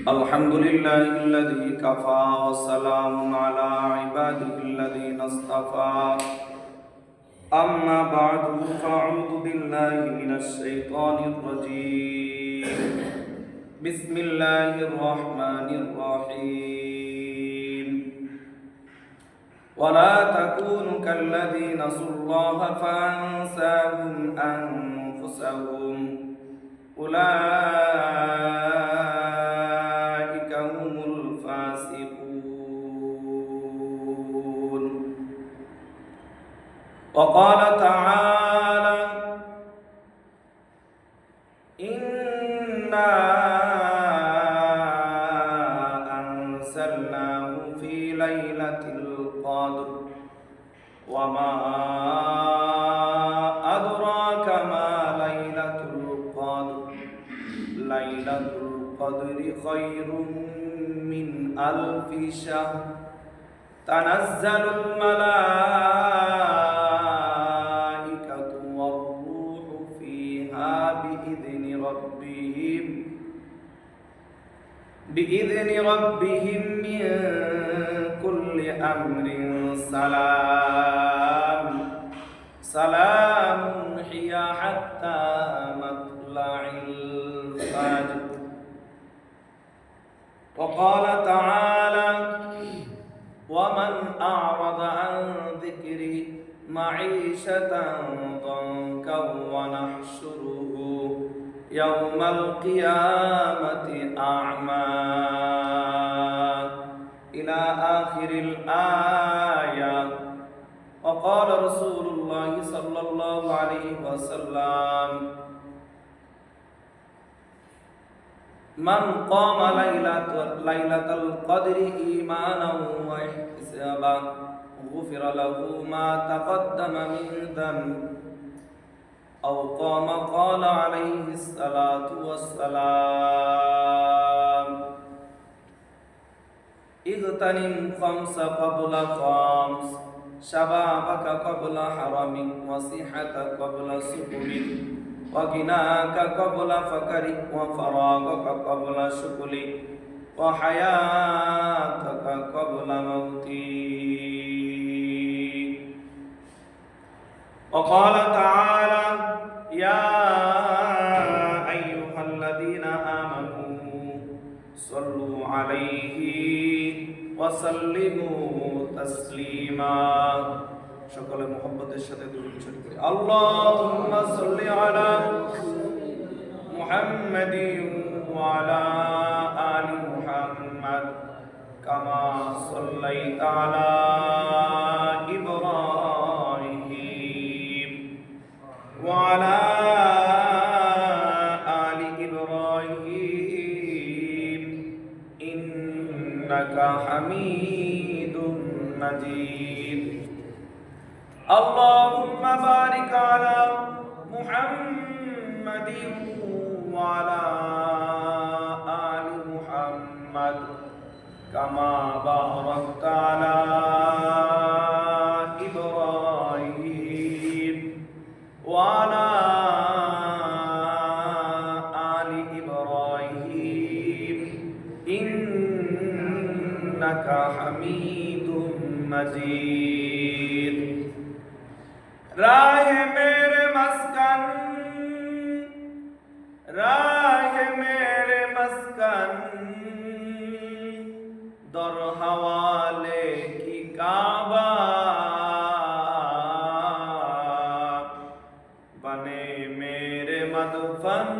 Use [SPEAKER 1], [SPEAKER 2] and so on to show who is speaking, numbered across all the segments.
[SPEAKER 1] الحمد لله الذي كفى وسلام على عباده الذين اصطفى أما بعد فأعوذ بالله من الشيطان الرجيم بسم الله الرحمن الرحيم ولا تكونوا كالذين نسوا الله فأنساهم أنفسهم أولئك هم الفاسقون وقال تعالى إنا أنزلناه في ليلة القدر وما أدراك ما ليلة القدر ليلة القدر خير من ألف شهر تنزل الملائكة والروح فيها بإذن ربهم من كل أمر سلام هي حتى مطلع الفجر وقال تعالى ومن أعرض عن ذكري معيشة ضنكا ونحشره يوم القيامة أعمى إلى آخر الآية وقال رسول الله صلى الله عليه وسلم من قام ليلة القدر إيمانا واحتسابا غفر له ما تقدم من ذنب أو قال عليه الصلاة والسلام اغتنم خمس قبل خمس شبابك قبل حرمك وصحتك قبل سقمك وغناك قبل فقرك وفراغك قبل شغلك وحياتك قبل موتك وقال تعالى يا أيها الذين آمنوا صلوا عليه وسلموا تسليما সকলে মুহাম্মদের সাথে দুরূদ শরীফ পড়ি আল্লাহুম্মা সাল্লি আলা মুহাম্মাদিন ওয়া আলা আলি মুহাম্মাদ কামা সাল্লাইতা আলা ইব্রাহিম ওয়া আলা আলি ইব্রাহিম ইন্নাকা হামিদুম মাজিদ اللهم بارك على محمد وعلى آل محمد كما باركت على إبراهيم وعلى آل إبراهيم إنك حميد مجيد राह मेरे मस्कन दर हवाले की काबा बने मेरे मदफन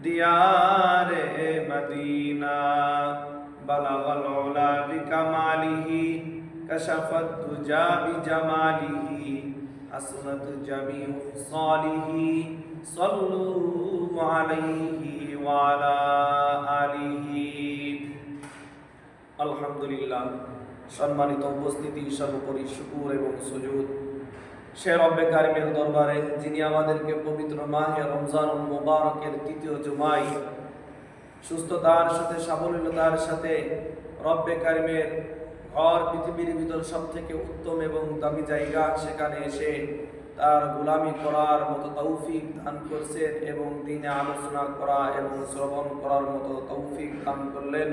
[SPEAKER 1] दियारे मदीना बलगल उला बिकमालिही कशफत तुजा बिजमालिही हसनत जमीउ सालिही सल्लु अलैहि व अला आलिहि আলহামদুলিল্লাহ সম্মানিত উপস্থিতি সর্বোপরি শুকর এবং সুজুদ সে রব্বে কারিমের দরবারে যিনি আমাদেরকে পবিত্র মাহে রমজানুল মুবারকের তৃতীয় জুমায় সুস্থতার সাথে সাবলীলতার সাথে রব্বে কারিমের ঘর পৃথিবীর ভিতর সবথেকে উত্তম এবং দামি জায়গা সেখানে এসে তার গোলামি করার মতো তৌফিক দান করছেন এবং দিনে আলোচনা করা এবং শ্রবণ করার মতো তৌফিক দান করলেন।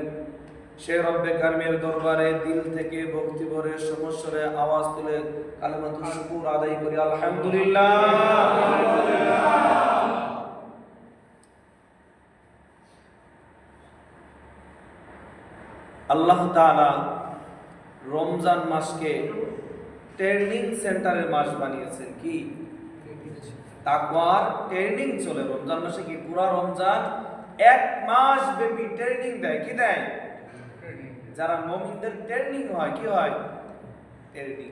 [SPEAKER 1] সে রব্বে কারিমের দরবারে দিল থেকে ভক্তি ভরে সমস্বরে আওয়াজ তুলে কালিমাতুশ শুকর আদায় করি আলহামদুলিল্লাহ। আল্লাহ তাআলা রমজান মাসকে ট্রেনিং সেন্টারের মাস বানিয়েছেন। কি তাকওয়ার ট্রেনিং চলে রমজান মাসে। কি পুরা রমজান এক মাস ব্যাপী ট্রেনিং দেয়। কি দেয়? যারা মুমিনদের ট্রেনিং হয়। কি হয়? ট্রেনিং।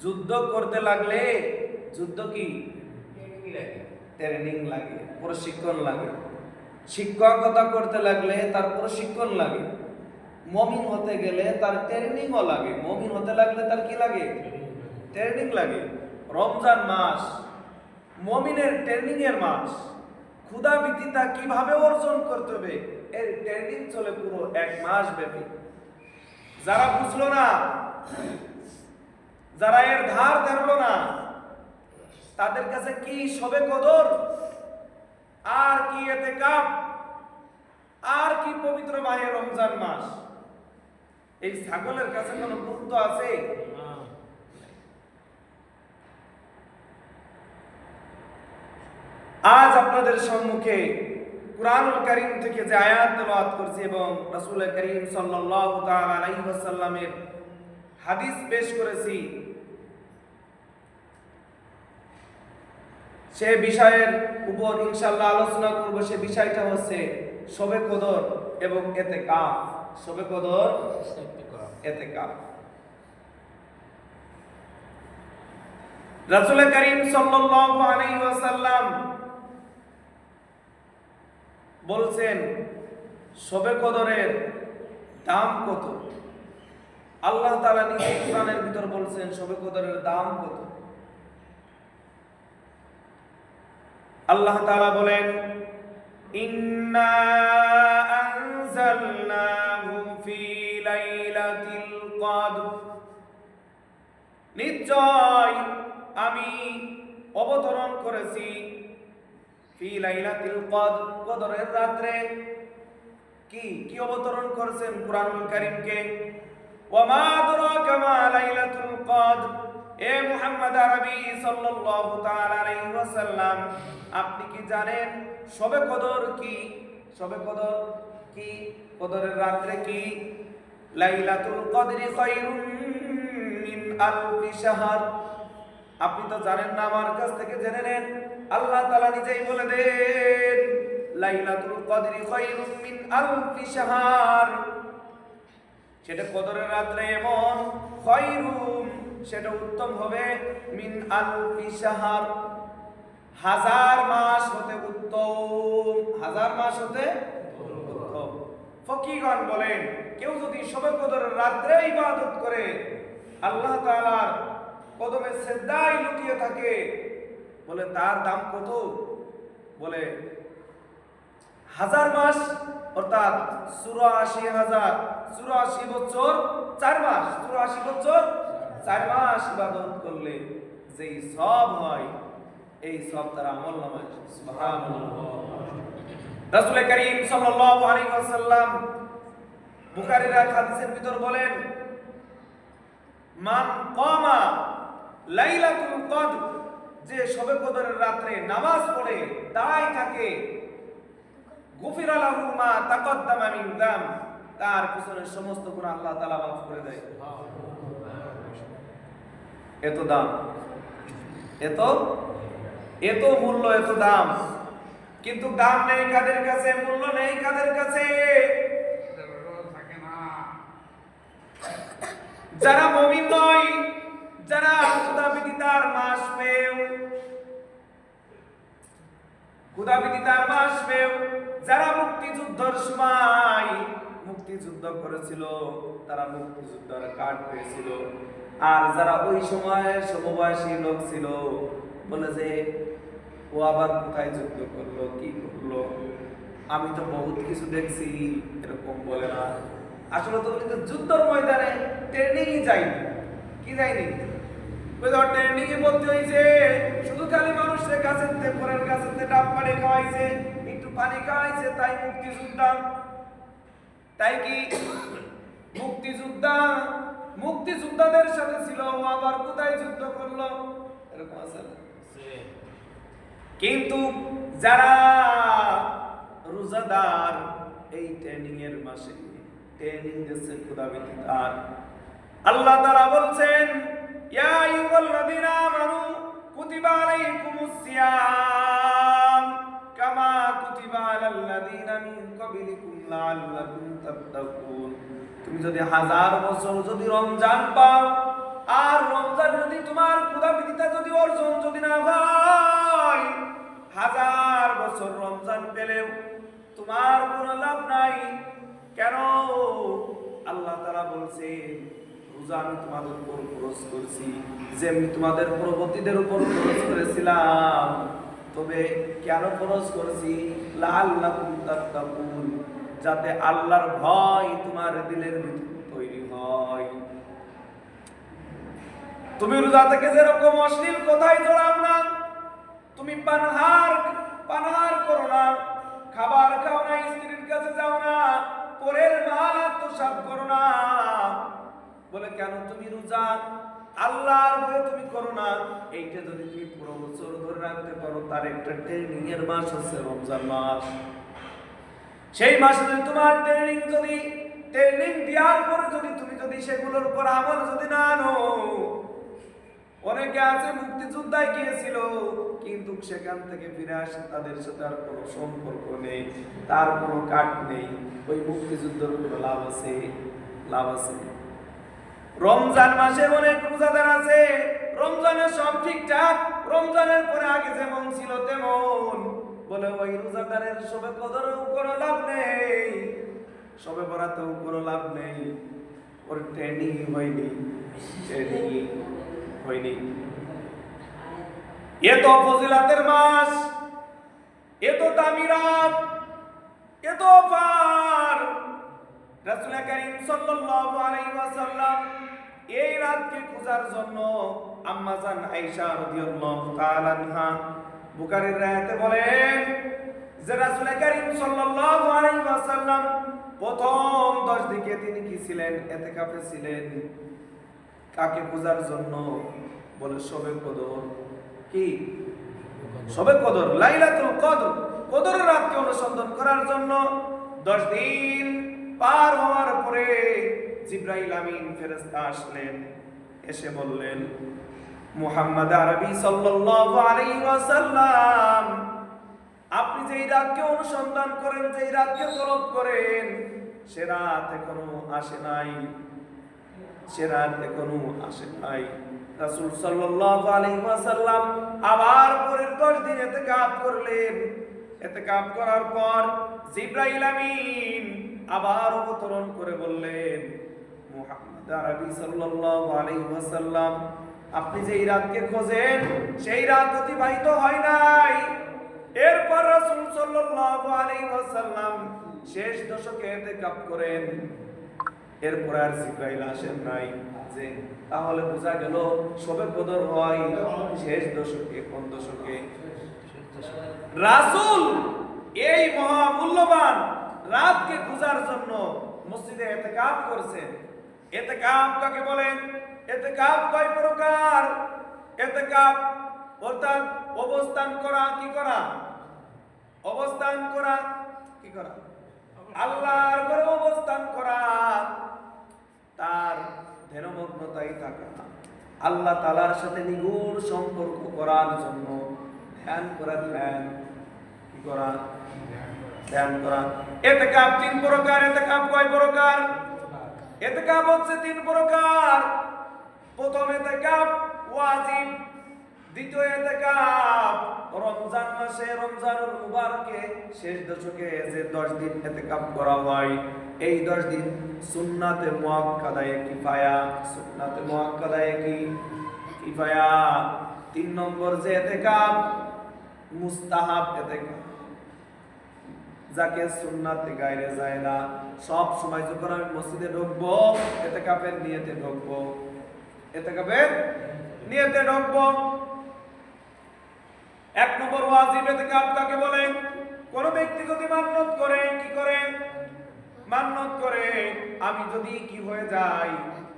[SPEAKER 1] যুদ্ধ করতে লাগলে যুদ্ধ কি ট্রেনিং লাগে, প্রশিক্ষণ লাগে। শিক্ষকতা করতে লাগলে তার প্রশিক্ষণ লাগে। মুমিন হতে গেলে তার ট্রেনিংও লাগে। মুমিন হতে লাগলে তার কি লাগে? ট্রেনিং লাগে। রমজান মাস মুমিনের ট্রেনিং এর মাস। ক্ষুধাবীতিতা কিভাবে অর্জন করতে হবে এর ট্রেনিং চলে পুরো এক মাস ব্যাপী। যারা বুঝলো না, যারা এর ধার ধারলো না, তাদের কাছে কি শবে কদর আর কি ইতিকাফ আর কি পবিত্র মাহে রমজান মাস, এই ছাগলের কাছে কোনো গুরুত্ব আছে? আজ আপনাদের সম্মুখে কুরআনুল কারীম থেকে যে আয়াত তেলাওয়াত করছি এবং রাসূল করিম সাল্লাল্লাহু তাআলা আলাইহি ওয়াসাল্লামের হাদিস পেশ করেছি, সে বিষয়ের উপর ইনশাআল্লাহ আলোচনা করব। সে বিষয়টা হচ্ছে শবে কদর এবং ইতিকাফ। শবে কদর, ইতিকাফ। রাসূল করিম সাল্লাল্লাহু আলাইহি ওয়াসাল্লাম বলছেন শবে কদরের দাম কত। আল্লাহ তাআলা নিজে কোরআনের ভিতর বলছেন শবে কদরের দাম কত। আল্লাহ তাআলা বলেন ইন্না আনজালনাহু ফি লাইলাতিল কদর, নিশ্চয় আমি অবতরণ করেছি ফি লাইলাতিল কদর, কদরের রাতে। কি কি অবতরণ করেছেন? কুরআনুল কারীমকে। ওয়া মা আদরাকা মা লাইলাতুল কদর, এ মুহাম্মদ আরবি সাল্লাল্লাহু তাআলা আলাইহি ওয়াসাল্লাম, আপনি কি জানেন শবে কদর কি? শবে কদর কি? কদরের রাতে কি? লাইলাতুল কদরি খায়রুম মিন আলফি শাহর। আপনি তো জানেন না, আমার কাছ থেকে জেনে নেন। আল্লাহ তাআলা নিজেই বলে দেন লাইলাতুল কদরি খায়রুম মিন আলফি শাহর। সেটা কদরের রাতে এমন খায়রুম, সেটা উত্তম হবে মিন আলফি শাহর, হাজার মাস হতে উত্তম। হাজার মাস হতে উত্তম। ফকিহগণ বলেন কেউ যদি শবে কদরের রাতে ইবাদত করে, আল্লাহ তাআলার কদমে সিজদায় লুটিয়ে থাকে, বলে তার দাম কত? বলে হাজার মাস, অর্থাৎ ৮৪,০০০, ৮৪ বছর ৪ মাস, ৮৪ বছর ৪ মাস ইবাদত করলে যেই সওয়াব হয়, এই সওয়াব তার আমলনামায়। সুবহানাল্লাহ। রাসূল করিম সাল্লাল্লাহু আলাইহি ওয়াসাল্লাম বুখারীর হাদিসের ভিতর বলেন মান কামা লাইলাতুল কদর, যে শবে কদরের রাতে নামাজ পড়ে দাঁড়ায় থাকে, গুফিরা লাহু মা তাকদ্দামা মিন যাম, তার পিছনের সমস্ত গুনাহ আল্লাহ তাআলা মাফ করে দেয়। এত দাম, এত এত মূল্য, এত দাম। কিন্তু দাম নেই কাদের কাছে, মূল্য নেই কাদের কাছে? যারা মুমিন নয়, যারা ক্ষুধাবিদিতার মাস পেও, ক্ষুধাবিদিতার মাস পেও, যারা মুক্তিযুদ্ধের সময় মুক্তিযুদ্ধ করেছিল, তারা মুক্তিযুদ্ধের কার্ড পেয়েছিল। আর যারা ওই সময় সমবয়সী লোক ছিল, বলে যে ও আবার কোথায় যুদ্ধ করলো, কি করলো, আমি তো বহুত কিছু দেখছি, এরকম বলে না। আসলে তো যুদ্ধের ময়দানে ট্রেনিংই যায়নি। কি যায়নি? ট্রেনিং এ ভর্তি হয়েছে, শুধু খালি মানুষের কাছে পরের কাছে ডাব পানি খাওয়াইছে, একটু পানি খাওয়াইছে, তাই মুক্তিযোদ্ধা। তাই কি মুক্তিযোদ্ধাদের সাথে ছিল, ও আবার কোথায় যুদ্ধ করলো, এরকম আছে না? কিন্তু যারা রোজাদার, এই ট্রেনিং এর মাসে ট্রেনিং দিচ্ছে খোদাবিদ তার। আল্লাহ তাআলা বলছেন, ইয়া আইয়ুহাল্লাযীনা আমানু কুতিবা আলাইকুমুস সিয়াম কামা কুতিবা আলাল্লাযীনা মিন ক্বাবলিকুম লাআল্লাকুম তাত্তাকুন। তুমি যদি 1000 বছর যদি রমজান পাও, আর রমজান যদি তোমার খোদাবিদিতা যদি অর্জন যদি না হয়, 1000 বছর রমজান পেলেও তোমার কোনো লাভ নাই। কেন? আল্লাহ তাআলা বলছেন, রোজা আমি তোমাদের উপর ফরজ করেছি, যেমনি তোমাদের পূর্ববর্তীদের উপর ফরজ করেছিলাম। তবে কেন ফরজ করেছি? লাআল্লাকুম তাত্তাকুন, যাতে আল্লাহর ভয় তোমার দিলের ভিতরে তৈরি হয়। তুমি রোজা থেকে যেরকম অশ্লীল কথায় জড়াও না, তুমি পানাহার করো না, খাবার খাও না, স্ত্রীর কাছে যাও না, পরের মাল আত্মসাৎ করো না। বলে কেন? তুমি রোজা আল্লাহর ভয়ে তুমি করো না। এইটা যদি তুমি পুরো বছর ধরে রাখতে পারো, তার একটা ট্রেনিং এর মাস হচ্ছে রমজান মাস। সেই মাসে যদি তোমার ট্রেনিং দেওয়ার পরে তুমি যদি সেগুলোর উপর আমল যদি না আনো, অনেকে আছে মুক্তিযোদ্ধায় গিয়েছিল, কিন্তু সেখান থেকে ফিরে আসে, তাদের সাথে আর কোনো সম্পর্ক নেই, তার কোনো কাট নেই। ওই মুক্তিযুদ্ধের কোনো লাভ আছে? রমজান মাসে অনেক রোজাদার আছে, রমজানে সব ঠিকঠাক, রমজানের পরে আগে যেমন ছিল তেমন। বলে ওই রোজাদারের সবে কদরেও কোনো লাভ নেই, সবে বরাতেও কোনো লাভ নেই, ওর ট্রেনিং হয়নি। এত ফজিলাতের মাস, এত দামি রাত, এত পার। রাসূল কারীম সাল্লাল্লাহু আলাইহি ওয়াসাল্লাম এই রাতকে খোঁজার জন্য আম্মা জান আয়েশা রাদিয়াল্লাহু তাআলা আনহা বুখারীর রায়াতে বলেন যে রাসূল কারীম সাল্লাল্লাহু আলাইহি ওয়াসাল্লাম প্রথম 10 দিকে তিনি কি ছিলেন? ইতিকাফে ছিলেন। কাকে খোঁজার জন্য? বলে শবে কদর। কি শবে কদর, লাইলাতুল কদর, কদরের রাতকে অনুসন্ধান করার জন্য 10 দিন পার হওয়ার পরে জিবরাইল আমিন ফেরেশতা আসলেন, এসে বললেন, মুহাম্মদ আরবি সাল্লাল্লাহু আলাইহি ওয়াসাল্লাম, আপনি যেই রাতকে অনুসন্ধান করেন, যেই রাতকে তলব করেন, সে রাত এখনো আসে নাই, রাসূল সাল্লাল্লাহু আলাইহি ওয়াসাল্লাম আবার পরের 10 দিন ইতিকাফ করলেন। ইতিকাফ করার পর জিবরাইল আমিন আবার অবতরণ করে বললেন, মুহাম্মদ আরবি সাল্লাল্লাহু আলাইহি ওয়াসাল্লাম, আপনি যেই রাতকে খোঁজেন সেই রাত অতিবাহিত হয় নাই। এরপর রাসূল সাল্লাল্লাহু আলাইহি ওয়াসাল্লাম শেষ দশকে ইতিকাফ করেন। এরপর আর জিবরাইল আসেন নাই। যে তাহলে বোঝা গেল শবে কদর হয় শেষ দশকে। কোন দশকে? রাসূল এই মহামূল্যবান রাতকে খোঁজার জন্য মসজিদে ইতিকাফ করেছেন। ইতিকাফ কাকে বলেন? ইতিকাফ কয় প্রকার? ইতিকাফ অর্থাৎ অবস্থান করা। কি করা? অবস্থান করা। কি করা? আল্লাহর ঘরে অবস্থান করা, তার ধ্যানমগ্নতায় থাকা, আল্লাহ তাআলার সাথে নিগুড় সম্পর্ক করার জন্য ধ্যান করা। কি করা? ধ্যান করা। ইতিকাফ 3 প্রকার। ইতিকাফ কয় প্রকার? ইতিকাফ হচ্ছে 3 প্রকার। প্রথম ইতিকাফ ওয়াজিব, দ্বিতীয় ইতিকাফ রমজান মাসে রমজানুল মুবারকে শেষ দশকে যে 10 দিন ইতিকাফ করা হয়, এই 10 দিন সুন্নাতে মুআক্কাদায়ে কিফায়া। সুন্নাতে মুআক্কাদায়ে কিফায়া। 3 নম্বর যে ইতিকাফ মুস্তাহাব ইতিকাফ, যাকে সুন্নাতে গায়রে যায় না। সব সময় যখন আমি মসজিদে ঢুকবো ইতিকাফের নিয়তে ঢুকবো, ইতিকাফের নিয়তে ঢুকবো। এক নম্বর ওয়াজিব ইতিকাফ কাকে বলে? কোন ব্যক্তি যদি মান্নত করে, কি করে? মান্নত করে আমি যদি কি হয়ে যাই,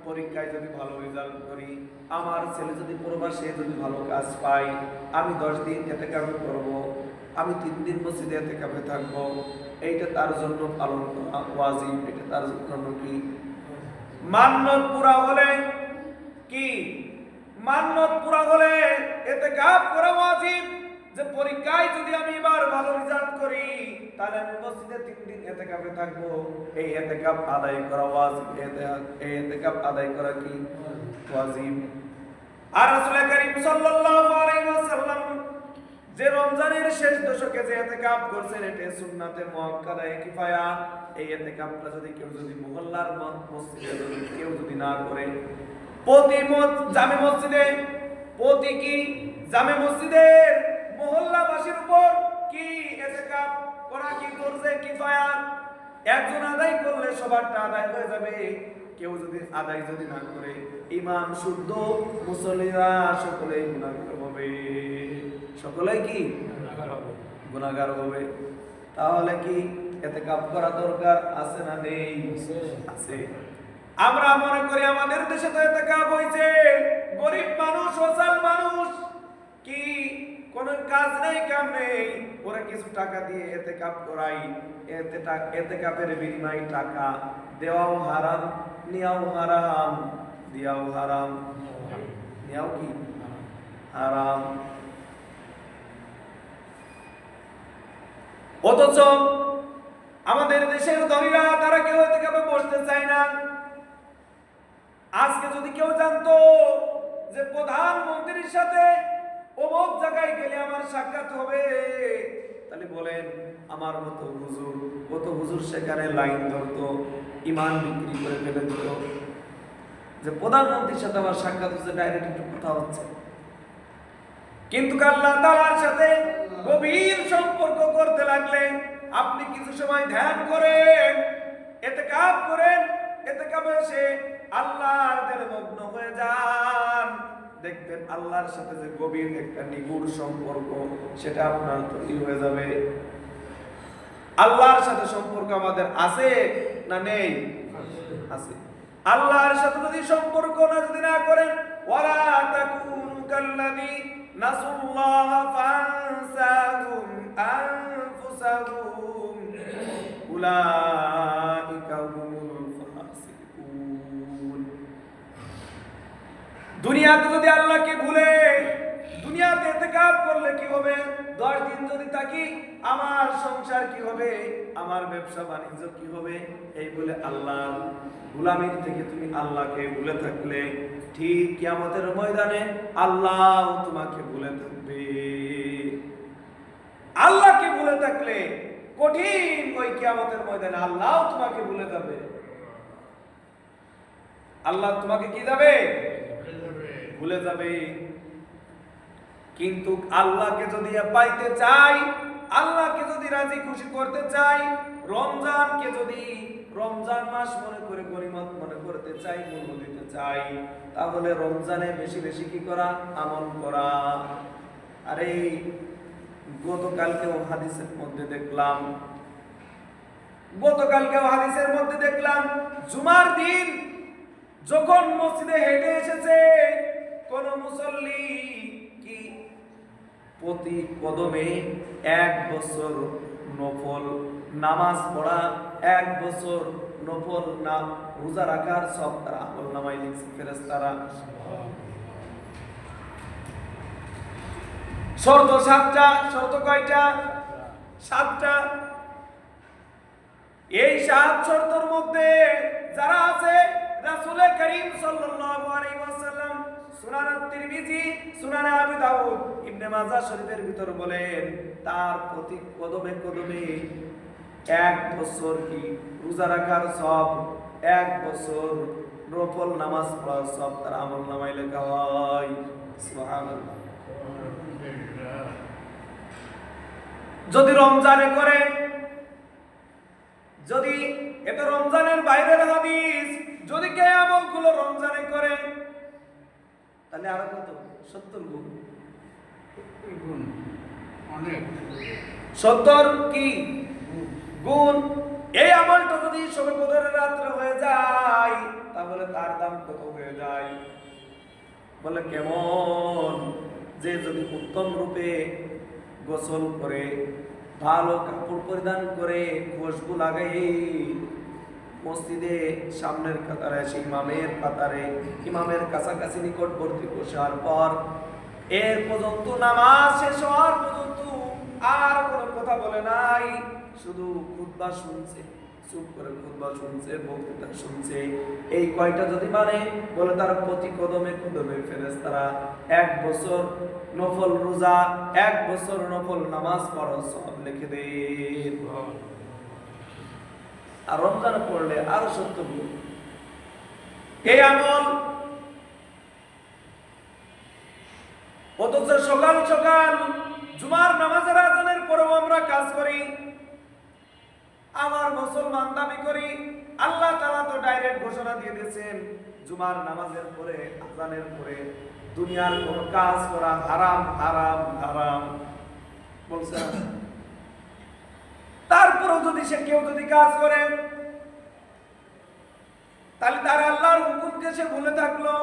[SPEAKER 1] পরীক্ষায় যদি ভালো রেজাল্ট করি, আমার ছেলে যদি প্রবাসে যদি ভালো কাজ পাই, আমি 10 দিন ইতিকাফ করব, আমি 3 দিন মসজিদে ইতিকাফে থাকব, এইটা তার জন্য পালন করা ওয়াজিব। এটা তার জন্য কি মান্নত পুরা হলে কি? মান্নত পুরা হলে ইতিকাফ করা ওয়াজিব। যে পরীক্ষায় যদি আমি এবার ভালো রেজাল্ট করি, তাহলে আমি মসজিদে 3 দিন ইতিকাফে থাকবো, এই ইতিকাফ আদায় করা ওয়াজিব। এই ইতিকাফ আদায় করা কি ওয়াজিব। আর রাসূল করিম সাল্লাল্লাহু আলাইহি ওয়াসাল্লাম যে রমজানের শেষ দশকে যে ইতিকাফ করছেন, এটা সুন্নাতে মুআক্কাদায়ে কিফায়া। এই ইতিকাফটা যদি কেউ যদি মুহল্লার মসজিদে যদি কেউ যদি না করে, প্রতি জামে মসজিদে, প্রতি কি জামে মসজিদের মহল্লাবাসীর উপর কি ইতিকাফ করা কি ফরজে কিফায়া। একজন আদায় করলে সবারটা আদায় হয়ে যাবে। কেউ যদি আদায় যদি না করে, ইমাম শুদ্ধ, মুসল্লিরা সকলেই গুনাহগার হবে। সকলেই কি গুনাহগার হবে। তাহলে কি ইতিকাফ করা দরকার আছে না নেই? আছে। আমরা মনে করি আমাদের দেশে তো ইতিকাফ হইছে, গরিব মানুষ, অসাল মানুষ, কি কোন কাজ নেই, কাম নেই, ওরা কিছু টাকা দিয়ে ইতিকাফ করাই। ইতিকাফের বিনিময়ে টাকা দেওয়াও হারাম, নেওয়াও হারাম, দিয়াও হারাম, নেওয়াও কি হারাম। অথচ আমাদের দেশের ধনীরা তারা কেউ ইতিকাফে বসতে চায় না। আজকে যদি কেউ জানতো যে প্রধানমন্ত্রীর সাথে অমুক জায়গায় গেলে আমার সাক্ষাৎ হবে, তাহলে বলেন আমার মতো হুজুর, কত হুজুর সেখানে লাইন ধরতো, ইমান বিক্রি করে ফেলে দিত, যে প্রধানমন্ত্রীর সাথে আমার সাক্ষাৎ হচ্ছে, ডাইরেক্ট একটু কথা হচ্ছে। কিন্তু আল্লাহ তাআলার সাথে গভীর সম্পর্ক করতে লাগলে আপনি কিছু সময় ধ্যান করেন, ইতিকাফ করেন, ইতিকাফে এসে আল্লাহর দিলে মগ্ন হয়ে যান, দেখবেন আল্লাহর সাথে যে গভীর একটা নিবিড় সম্পর্ক, সেটা আপনার তৈরি হয়ে যাবে। আল্লাহর সাথে সম্পর্ক আমাদের আছে না নেই? আছে। আল্লাহর সাথে যদি সম্পর্ক যদি না করেন, ওয়ালা তাকুনু কাল্লাযী নাসুল্লাহ ফানসাহুম আনফুসাহুম উলাইকা হুমুল ফাসিকুন। দুনিয়াতে যদি আল্লাহকে ভুলে, দুনিয়াতে ইতিকাফ করলে কি হবে? 10 দিন যদি থাকি, আমার সংসার কি হবে, আমার ব্যবসা বাণিজ্য কি হবে, এই বলে আল্লাহর গোলামির থেকে তুমি আল্লাহকে ভুলে থাকলে, ঠিক কিয়ামতের ময়দানে আল্লাহ তোমাকে ভুলে থাকবে। আল্লাহকে ভুলে থাকলে কঠিন ওই কিয়ামতের ময়দানে আল্লাহ তোমাকে ভুলে যাবে। আল্লাহ তোমাকে কি যাবে? ভুলে যাবে। কিন্তু আল্লাহকে যদি পাইতে চাই, আল্লাহকে যদি রাজি খুশি করতে চাই, রমজানকে যদি রমজান মাস মনে করে গনিমত মনে করতে চাই, মূল্য দিতে চাই, তাহলে রমজানে বেশি বেশি কি করা? আমল করা। আরে গতকালকেও হাদিসের মধ্যে দেখলাম, জুমার দিন যখন মসজিদে হেঁটে এসেছে কোন মুসল্লি, কি প্রতি কদমে 1 বছর নফল নামাজ পড়া, 1 বছর নফল রোজা রাখার সব তারা আমল নামায় লিখছে ফেরেশতারা। শর্ত 7টা। শর্ত কয়টা? 7টা। এই 7 শর্তের মধ্যে যারা আছে, রাসূল করিম সাল্লাল্লাহু আলাইহি ওয়াসাল্লাম সুনান তিরমিজি, সুনান আবু দাউদ, ইবনে মাজাহ শরীফের ভিতর বলেন, তার প্রতি কদমে কদমে 1 বছর কি রোজা রাখার সব, 1 বছর নফল নামাজ পড়ার সব তার আমল নামায় লেখা হয়। সুবহানাল্লাহ। যদি রমজানে করে, যদি এটা রমজানের বাইরের হাদিস, যদি কে আমলগুলো রমজানে করে, তাহলে আরো কত? 70 গুণ।
[SPEAKER 2] অনেক
[SPEAKER 1] 70 কি গুণ। এই আমলটা যদি শবে কদরের রাত্রে হয়ে যায় তাহলে তার দাম কত হয়ে যায়? বলে কেমন? যে যদি উত্তম রূপে গোসল করে, ভালো কাপড় পরিধান করে, খুশবু লাগাই মসজিদে সামনের কাতারে, সেই ইমামের কাতারে, ইমামের কাছাকাছি নিকটবর্তী বসার পর এর পর্যন্ত নামাজ শেষ হওয়ার পর্যন্ত আর কোনো কথা বলে নাই, শুধু খুতবা শুনছে, চুপ করে খুতবা শুনছে, বক্তৃতা শুনছে, এই কয়টা যদি মানে বলে তার প্রতি কদমে কদমে ফেরেশতারা 1 বছর নফল রোজা, 1 বছর নফল নামাজ ফরজ সব লিখে দেন। আর রমজান পড়লে আরো 70 গুণ। এই আমল অথচ সকাল সকাল জুমার নামাজের আজানের পরেও আমরা কাজ করি, আমার মুসলমান দাবি করি। আল্লাহ তাআলা তো ডাইরেক্ট ঘোষণা দিয়ে দিয়েছেন জুমার নামাজের পরে, আজানের পরে দুনিয়ার কোন কাজ করা হারাম হারাম হারাম বলছে। তারপরেও যদি কেউ যদি কাজ করে তাহলে তার আল্লাহর হুকুমকে সে ভুলে থাকলো,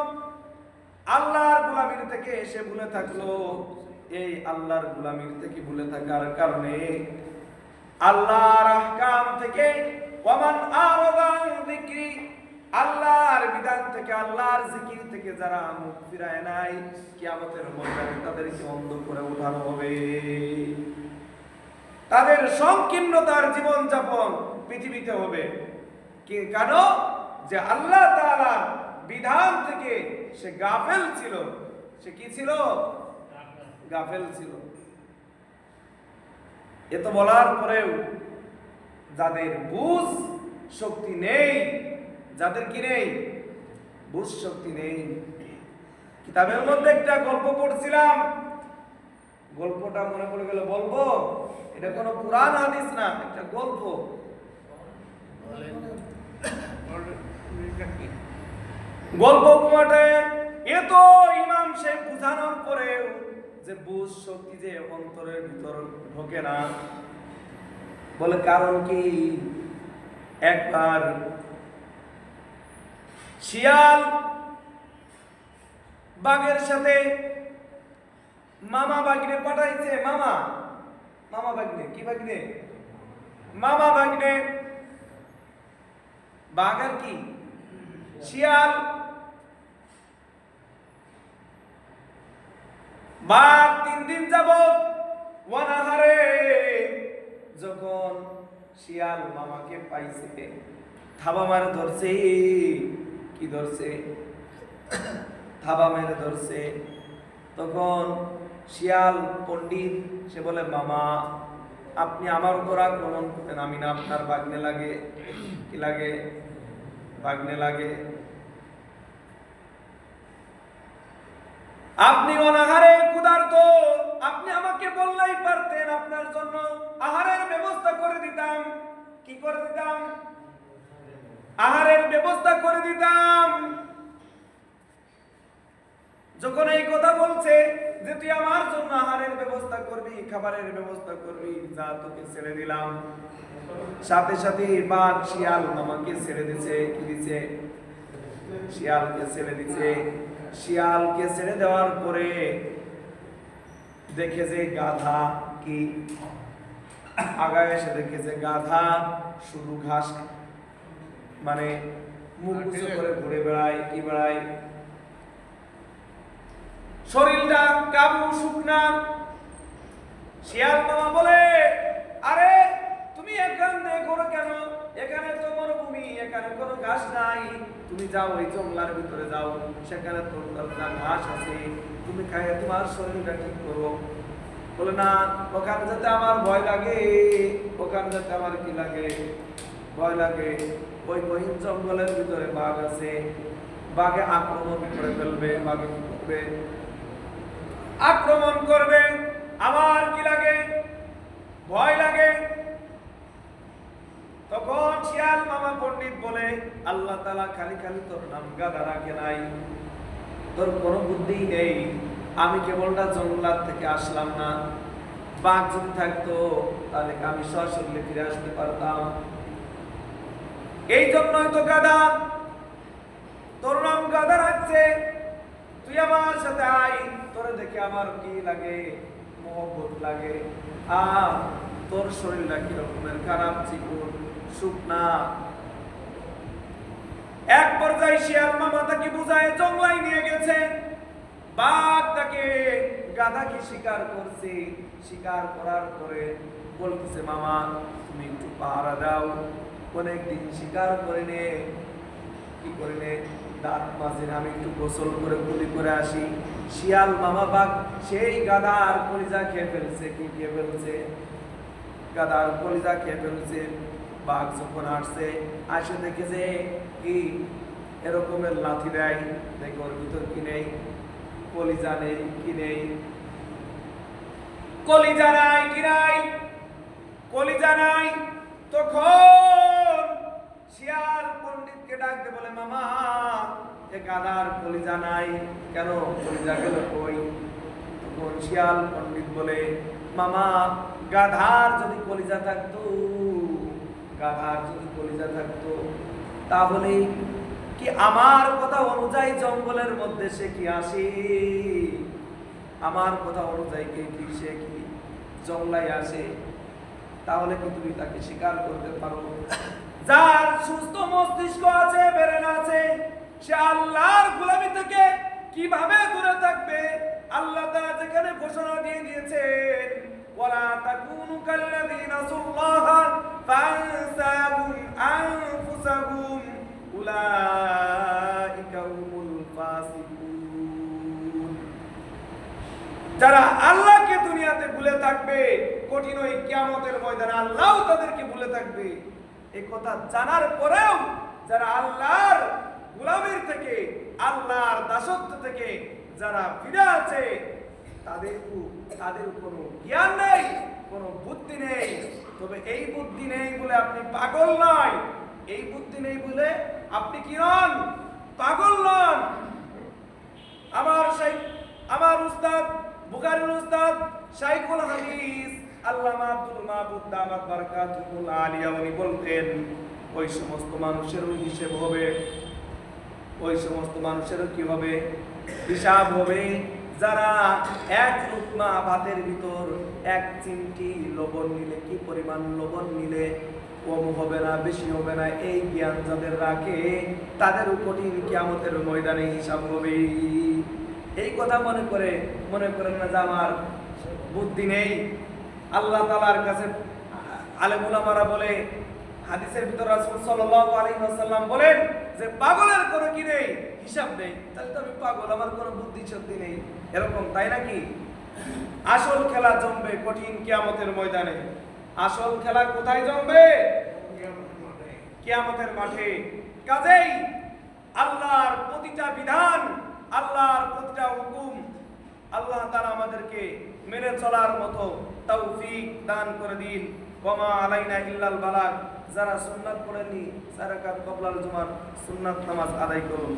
[SPEAKER 1] আল্লাহর গোলামির থেকে সে ভুলে থাকলো। এই আল্লাহর গোলামির থেকে ভুলে থাকার কারণে আল্লাহর আহকাম থেকে, ওয়ামান আরাদা আন যিকরি, আল্লাহর বিধান থেকে, আল্লাহর জিকির থেকে যারা মুখ ফিরায় নাই, কিয়ামতের ময়দানে তাদেরকে অন্ধ করে উঠানো হবে। তাদের সংকীর্ণতার জীবন যাপন পৃথিবীতে হবে। কেন? যে আল্লাহ তাআলার বিধান থেকে সে গাফেল ছিল। সে কি ছিল? গাফেল ছিল। এত বলার পরেও যাদের বুঝ শক্তি নেই, যাদের কি নেই? বুঝ শক্তি নেই। কিতাবের মধ্যে একটা গল্প পড়ছিলাম, গল্পটা মনে পড়ে গেল বলবো। এটা কোনো কুরআন হাদিস না, একটা গল্প। গল্প উপমাটে এত ইমাম সাহেব বুঝানোর পরেও যে বুঝ শক্তি যে অন্তরের ভিতর ঢোকে না, বলে কারণ কি? একবার শিয়াল বাঘের সাথে মামা বাগনে পাঠাইছে। মামা বাগনে, কি বাগনে? মামা বাগনে। বাঘ আর কি শিয়াল। বাঘ 3 দিন যাবত ওয়ানাহারে যখন শিয়াল মামাকে পাইছে, থাবা মারে ধরছে। কি ধরছে? থাবা মেরে ধরছে। তখন শিয়াল পণ্ডিত সে বলে, মামা আপনি আমার উপর আক্রমণ করেন, আমি না আপনার বাগনে লাগে? কি লাগে? বাগনে লাগে। আপনি অনাহারে ক্ষুধার্ত, আপনি আমাকে বললেই পারতেন, আপনার জন্য আহারের ব্যবস্থা করে দিতাম। কি করে দিতাম? আহারের ব্যবস্থা করে দিতাম। যখন এই কথা বলছে যে তুই আমার জন্য আহারের ব্যবস্থা করবি, খাবারের ব্যবস্থা করবি, যা তোকে ছেড়ে দিলাম। সাথে সাথে বাঘ শিয়াল মামাকে ছেড়ে দিছে। কি দিছে? শিয়ালকে ছেড়ে দিছে। শিয়ালকে ছেড়ে দেওয়ার পরে দেখে যে গাধা, কি আগায় এসে দেখে যে গাধা শুধু ঘাস, মানে মুখ উঁচু করে ঘুরে বেড়ায়। কি বেড়ায়? শরীরটা কাবু শুকনা। শিয়াল মামা বলে, আরে তুমি এখানে করো কেন? এখানে তো মরুভূমি, এখানে কোনো ঘাস নাই। তুমি যাও ওই জঙ্গলার ভিতরে যাও, সেখানে তোরটা ঘাস আছে, তুমি খাইয়ে তোমার শরীরটা ঠিক করো। বলে না, ওখানে যেতে আমার ভয় লাগে। ওখানে যেতে আমার কি লাগে? ভয় লাগে। ওই গহীন জঙ্গলের ভিতরে বাঘ আছে, বাঘে আক্রমণ করে ফেলবে। বাঘে কি করবে? আক্রমণ করবে। আমার কি লাগে? ভয় লাগে। তখন শিয়াল মামা পণ্ডিত বলে, আল্লাহ তাআলা খালি খালি তোর নাম গাধা রাখে নাই। তোর কোনো বুদ্ধি নেই। আমি কেবলটা জঙ্গলার থেকে আসলাম না, বাঘ যদি থাকতো তাহলে আমি সশরীরে ফিরে আসতে পারতাম। এই জন্যই তো গাধা, তোর নাম গাধা রাখছে। তুই আমার সাথে আয়, তোরে দেখে আমার কি লাগে, মহব্বত লাগে। তোর শরীরটা কি রকমের খারাপ, চিকুন শুকনা। এক পর্যায়ে শিয়াল মামা তাকে বুঝায় জঙ্গলায় নিয়ে গেছে। বাঘ তাকে গাধাকে শিকার করছে। শিকার করার পরে বলতেছে, মামা তুমি একটু পাহারা দাও, অনেকদিন শিকার করে নে, কি করে নে, দাঁত মাঝে আমি একটু গোসল করে গুলি করে আসি। শিয়াল মামা বাঘ সেই গাধার কলিজা খেয়ে ফেলছে। কি খেয়ে ফেলছে? গাধার কলিজা খেয়ে ফেলছে। বাঘ যখন আসছে, আসে দেখেছে কি এরকমের লাথি দেয়, দেখে ওর ভিতর কি নেই, কলিজা নেই। কি নেই? কলিজা নাই। কি নাই? কলিজা নাই। তখন শিয়াল পণ্ডিতকে ডাকতে বলে, মামা এ গাধার কলিজা নাই কেন, কলিজা গেল কই? তখন শিয়াল পণ্ডিত বলে, মামা গাধার যদি কলিজা থাকতো, গাধার যদি কলিজা থাকতো তাহলে কি আমার কথা অনুযায়ী জঙ্গলের মধ্যে সে কি আসে? আমার কথা অনুযায়ী কি সে কি জঙ্গলায় আসে? তাহলে কি তুমি তাকে স্বীকার করতে পারো? যার সুস্থ মস্তিষ্ক আছে, ব্রেন আছে, সে আল্লাহর গোলামি থেকে কিভাবে দূরে থাকবে? আল্লাহ তাআলা যেখানে ঘোষণা দিয়ে দিয়েছেন, ওয়ালা তাকুনু কাল্লাযীনা নাসুল্লাহা ফানসাহুম আনফুসাহুম উলাইকা হুমুল ফাসিকুন। যারা আল্লাহকে দুনিয়াতে ভুলে থাকবে, কঠিন ওই কিয়ামতের ময়দানে আল্লাহও তাদেরকে ভুলে থাকবে। এই কথা জানার পরেও যারা আল্লাহর গোলামির থেকে, আল্লাহর দাসত্ব থেকে যারা ফিরে আছে, তাদের কোনো জ্ঞান নেই, কোনো বুদ্ধি নেই। তবে এই বুদ্ধি নেই বলে আপনি পাগল নয়, এই বুদ্ধি নেই বলে আপনি কি নন? পাগল নন। আমার উস্তাদ, বুখারীর উস্তাদ শাইখুল হাদিস আল্লামা আব্দুল মাহবুব দামাত বারাকাতুহুল আলিয়া উনি বলতেন, ওই সমস্ত মানুষেরও হিসেব হবে, ওই সমস্ত মানুষেরও কি হবে? হিসাব হবে যারা এক লুকমা ভাতের ভিতর এক চিমটি লবণ নিলে কি পরিমাণ লবণ নিলে কম হবে না, বেশি হবে না, এই জ্ঞান যাদের রাখে তাদের কঠিন কিয়ামতের ময়দানে হিসাব হবে। এই কথা মনে করেন না যে আমার বুদ্ধি নেই। আল্লাহ তাআলার কাছে আলেম উলামারা বলে, হাদিসের ভিতর রাসূল সাল্লাল্লাহু আলাইহি ওয়াসাল্লাম বলেন যে পাগলের কোনো কি নেই, হিসাব নেই। তাহলে তো আমি পাগল, আমার কোনো বুদ্ধি শক্তি নেই, এরকম তাই নাকি? আসল খেলা জমবে কঠিন কিয়ামতের ময়দানে। আসল খেলা কোথায় জমবে? কিয়ামতের মাঠে। কাজেই আল্লাহর প্রতিটা বিধান, আল্লাহর প্রতিটা হুকুম আল্লাহ তাআলা আমাদেরকে মেনে চলার মতো তৌফিক দান করে দিন। ওয়ামা আলাইনা ইল্লাল বালাগ। যারা সুন্নাত পড়েননি 4 রাকাত ক্বাবলাল জুমার সুন্নাত নামাজ আদায় করুন।